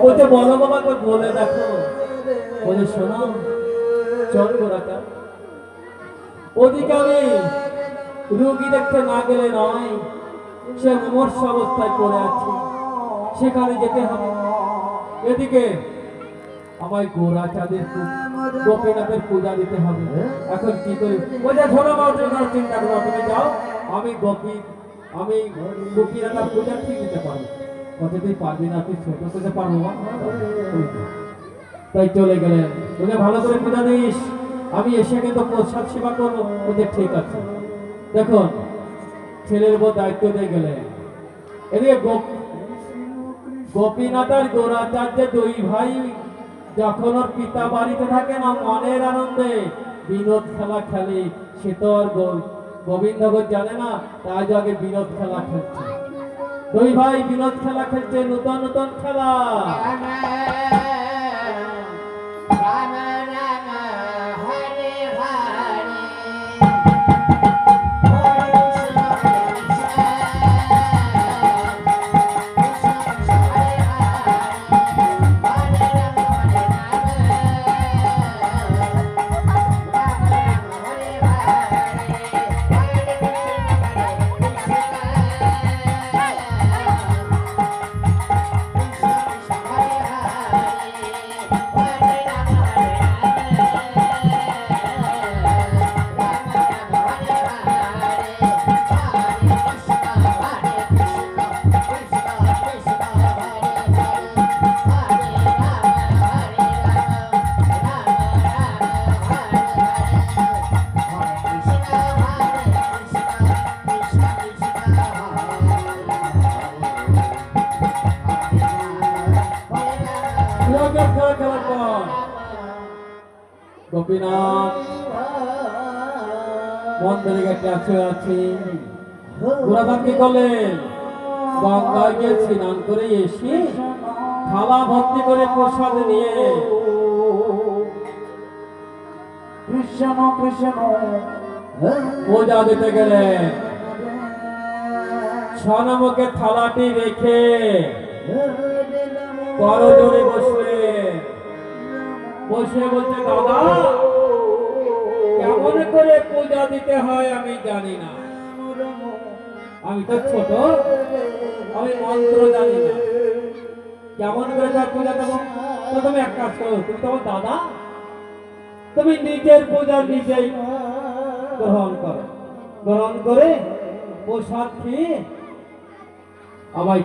বলছে বলো বাবাকে বলে দেখো, বলে শোনো চল গোরাটা, ওদিকে আমি রুগী দেখতে না গেলে নয়, সে মুমূর্ষ অবস্থায় পড়ে আছে, সেখানে যেতে হবে। এদিকে আমায় গোরা চাঁদের গোপীনাথের পূজা দিতে হবে। এখন কি করি? ওটা শোনো মাত্র চিন্তা করো, তুমি যাও, আমি গোপীনাথের পূজা ঠিক দিতে পারবো। কত তুই পারবি না, তুই ছোট করতে পারবো না। তাই চলে গেলেন, তোকে ভালো করে পূজা দিস, আমি এসে কিন্তু প্রসাদ সেবা করবো। ওদের ঠিক আছে। দেখুন ছেলের উপর দায়িত্ব দিয়ে গেলেন। এদিকে গোপীনাথ আর গোরাচার্যের দুই ভাই যখন ওর পিতা বাড়িতে থাকে না, মনের আনন্দে বিনোদ খেলা খেলে। সে তো আর গোবিন্দগর জানে না, তাই আগে বিনোদ খেলা খেলছে। দুই ভাই বিনোদ খেলা খেলছে, নতুন নতুন খেলা। গোপীনাথ মন্দিরে গেছে আছে। গোরাচাঁদ কি করলেন? গঙ্গায় গিয়ে স্নান করে এসে থালা ভর্তি করে প্রসাদ নিয়ে কৃষ্ণ কৃষ্ণ পূজা দিতে গেলেন। স্বর্ণমুখে থালাটি রেখে করজোড়ে বসলেন। বসে বলছে, দাদা কেমন করে পূজা দিতে হয় আমি জানি না, আমি তো ছোট, আমি মন্ত্র জানি না, কেমন করে পূজা দেবো? তো তুমি এক কাজ করো, তুমি তোমার দাদা, তুমি নিজের পূজা নিজেই গ্রহণ করো, গ্রহণ করে প্রসাদ খেয়ে আমায়